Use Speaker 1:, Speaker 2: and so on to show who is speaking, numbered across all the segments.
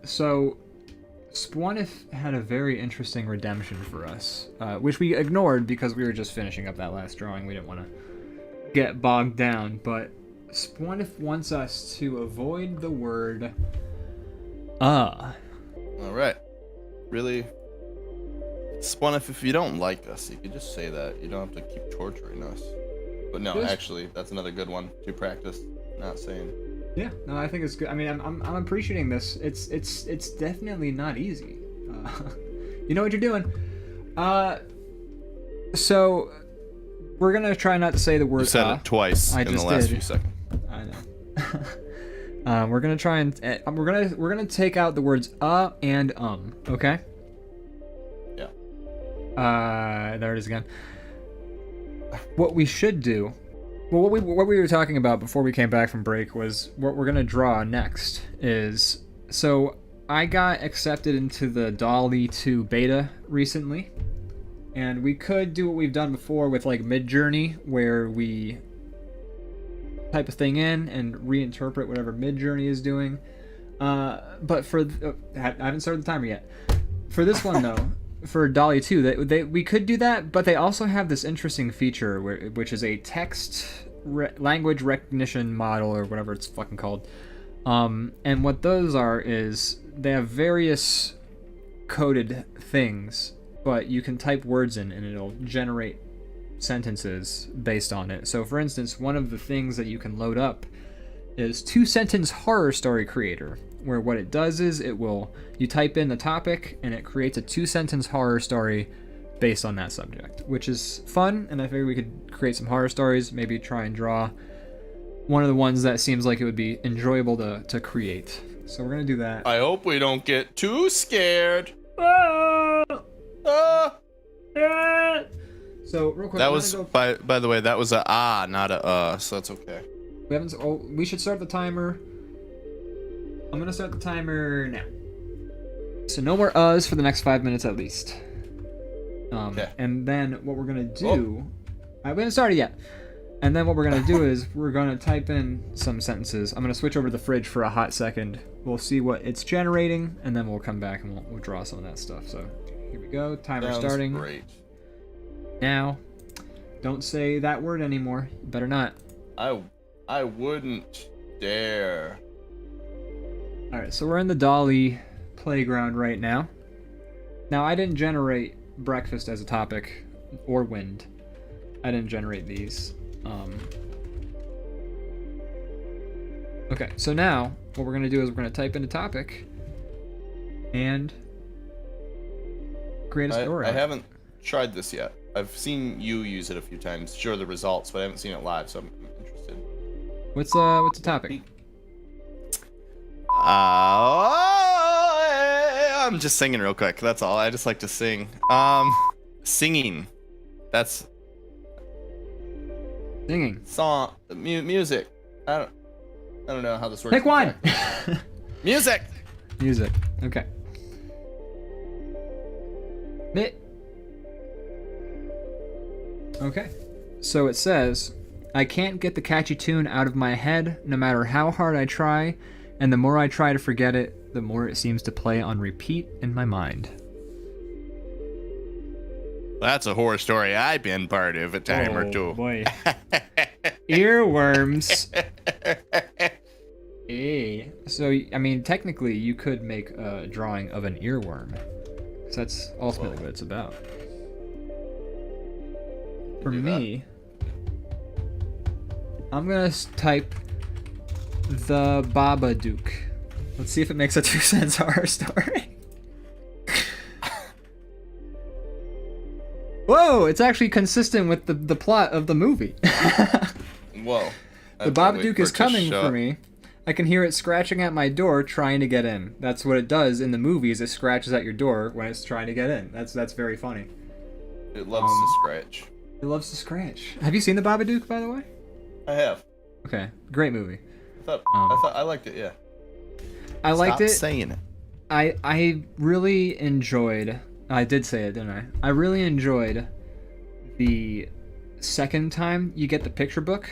Speaker 1: So, Spwanif had a very interesting redemption for us, which we ignored because we were just finishing up that last drawing. We didn't want to get bogged down, but Spwanif wants us to avoid the word All
Speaker 2: right. Really? Spawn, if you don't like us, you could just say that. You don't have to keep torturing us. But no, actually, that's another good one to practice not saying.
Speaker 1: Yeah, no, I think it's good. I mean, I'm appreciating this. It's definitely not easy. You know what you're doing. So we're gonna try not to say the word.
Speaker 2: You said it twice in the last few seconds.
Speaker 1: I know. We're gonna try and we're gonna take out the words and okay.
Speaker 2: Yeah.
Speaker 1: There it is again. What we should do, well, what we were talking about before we came back from break was what we're gonna draw next is, so I got accepted into the DALL-E 2 beta recently, and we could do what we've done before with like Midjourney, where we type a thing in and reinterpret whatever Midjourney is doing. But for I haven't started the timer yet. For this one though, for DALL-E 2, we could do that, but they also have this interesting feature which is a text language recognition model or whatever it's fucking called. And what those are is they have various coded things, but you can type words in and it'll generate sentences based on it. So for instance, one of the things that you can load up is 2-sentence horror story creator, where what it does is you type in the topic and it creates a 2-sentence horror story based on that subject, which is fun. And I figured we could create some horror stories, maybe try and draw one of the ones that seems like it would be enjoyable to create. So we're gonna do that.
Speaker 2: I hope we don't get too scared.
Speaker 1: So real quick,
Speaker 2: that was by the way, that was a not a so that's okay.
Speaker 1: We should start the timer. I'm gonna start the timer now. So no more uhs for the next 5 minutes at least.
Speaker 2: Okay.
Speaker 1: And then what we're gonna do, we haven't started yet. And then what we're gonna do is we're gonna type in some sentences. I'm gonna switch over to the fridge for a hot second. We'll see what it's generating, and then we'll come back and we'll draw some of that stuff. So here we go. Timer starting.
Speaker 2: Great.
Speaker 1: Now, don't say that word anymore. You better not.
Speaker 2: I wouldn't dare.
Speaker 1: All right, so we're in the DALL-E playground right now. Now, I didn't generate breakfast as a topic or wind. I didn't generate these. Okay, so now what we're gonna do is we're gonna type in a topic and create a story.
Speaker 2: I haven't tried this yet. I've seen you use it a few times, share the results, but I haven't seen it live, so I'm interested.
Speaker 1: What's the topic?
Speaker 2: I'm just singing real quick. That's all. I just like to sing. Singing. That's
Speaker 1: singing.
Speaker 2: Song. Music. I don't know how this works.
Speaker 1: Pick one.
Speaker 2: Music.
Speaker 1: Music. Okay. Okay. So it says, I can't get the catchy tune out of my head no matter how hard I try, and the more I try to forget it, the more it seems to play on repeat in my mind.
Speaker 2: That's a horror story I've been part of a time or two.
Speaker 1: Boy. Earworms. Hey. So, I mean, technically, you could make a drawing of an earworm. Because that's ultimately what it's about. For me, I'm going to type the Babadook. Let's see if it makes a 2-sentence horror story. Whoa, it's actually consistent with the plot of the movie.
Speaker 2: Whoa.
Speaker 1: The Babadook is coming for me. I can hear it scratching at my door trying to get in. That's what it does in the movies. It scratches at your door when it's trying to get in. That's very funny.
Speaker 2: It loves to scratch.
Speaker 1: It loves to scratch. Have you seen the Babadook, by the way?
Speaker 2: I have.
Speaker 1: Okay, great movie.
Speaker 2: I thought I liked it, yeah.
Speaker 1: I liked it.
Speaker 2: Stop saying it.
Speaker 1: I really enjoyed... I did say it, didn't I? I really enjoyed the second time you get the picture book,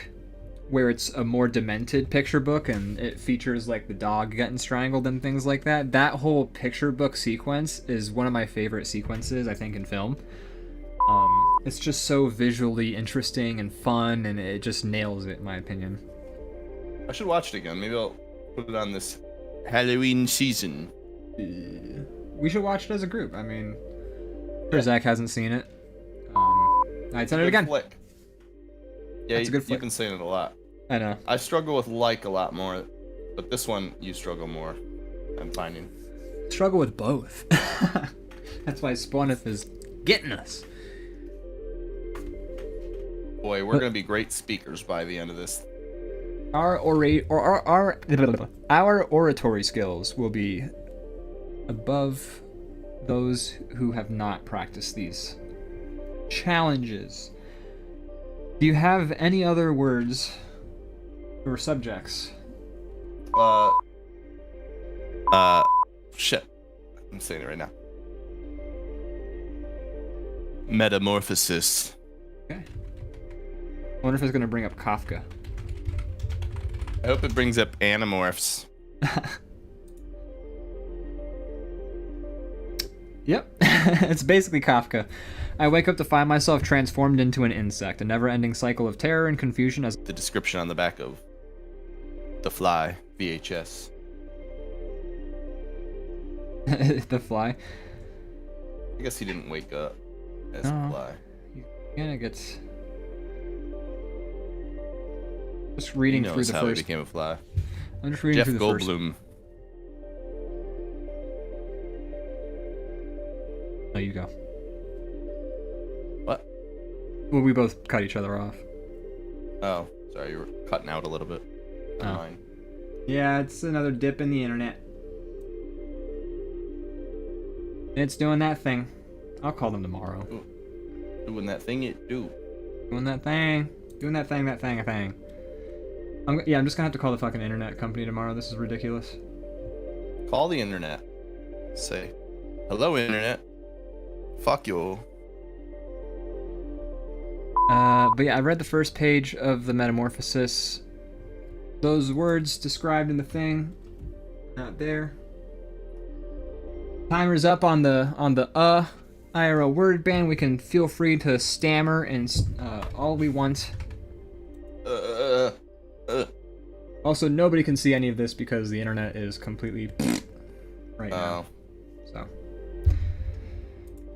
Speaker 1: where it's a more demented picture book and it features like the dog getting strangled and things like that. That whole picture book sequence is one of my favorite sequences, I think, in film. It's just so visually interesting and fun, and it just nails it, in my opinion.
Speaker 2: I should watch it again. Maybe I'll put it on this Halloween season.
Speaker 1: We should watch it as a group. I mean, Zach hasn't seen it. I'd send it again.
Speaker 2: Flick. Yeah,
Speaker 1: That's a good flick.
Speaker 2: You've been saying it a lot.
Speaker 1: I know.
Speaker 2: I struggle with like a lot more, but this one you struggle more. I'm finding.
Speaker 1: Struggle with both. That's why Spawneth is getting us.
Speaker 2: Boy, we're gonna be great speakers by the end of this.
Speaker 1: Our oratory skills will be above those who have not practiced these challenges. Do you have any other words or subjects?
Speaker 2: Shit. I'm saying it right now. Metamorphosis.
Speaker 1: Okay. I wonder if it's going to bring up Kafka.
Speaker 2: I hope it brings up Animorphs.
Speaker 1: Yep. It's basically Kafka. I wake up to find myself transformed into an insect, a never-ending cycle of terror and confusion as...
Speaker 2: The description on the back of The Fly VHS.
Speaker 1: The Fly?
Speaker 2: I guess he didn't wake up as
Speaker 1: No.
Speaker 2: a fly.
Speaker 1: He kind of gets... Just reading
Speaker 2: He
Speaker 1: through
Speaker 2: knows
Speaker 1: the
Speaker 2: how he
Speaker 1: first...
Speaker 2: became a fly.
Speaker 1: I'm just reading
Speaker 2: Jeff
Speaker 1: through the first...
Speaker 2: Goldblum.
Speaker 1: Oh, you go.
Speaker 2: What?
Speaker 1: Well, we both cut each other off.
Speaker 2: Oh, sorry, you were cutting out a little bit.
Speaker 1: Oh.
Speaker 2: Mine.
Speaker 1: Yeah, it's another dip in the internet. It's doing that thing. I'll call them tomorrow.
Speaker 2: Ooh. Doing that thing it do.
Speaker 1: Doing that thing. Doing that thing, a thing. I'm just gonna have to call the fucking internet company tomorrow. This is ridiculous.
Speaker 2: Call the internet. Say, hello internet. Fuck you.
Speaker 1: But yeah, I read the first page of the Metamorphosis. Those words described in the thing, not there. Timer's up on the IRL word ban. We can feel free to stammer and all we want. Also, nobody can see any of this because the internet is completely right now. So,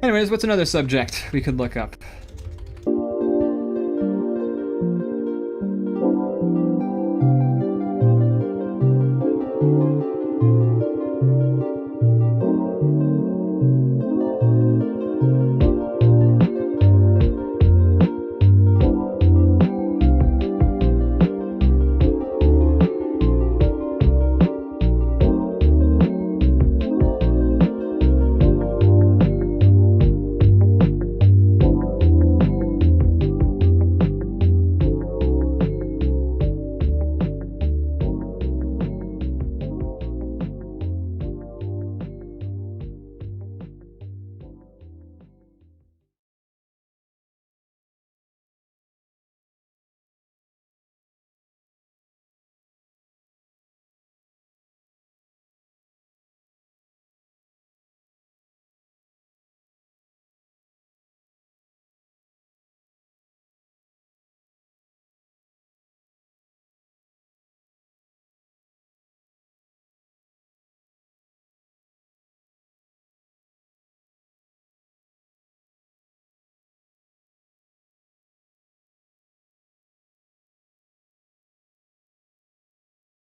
Speaker 1: anyways, what's another subject we could look up?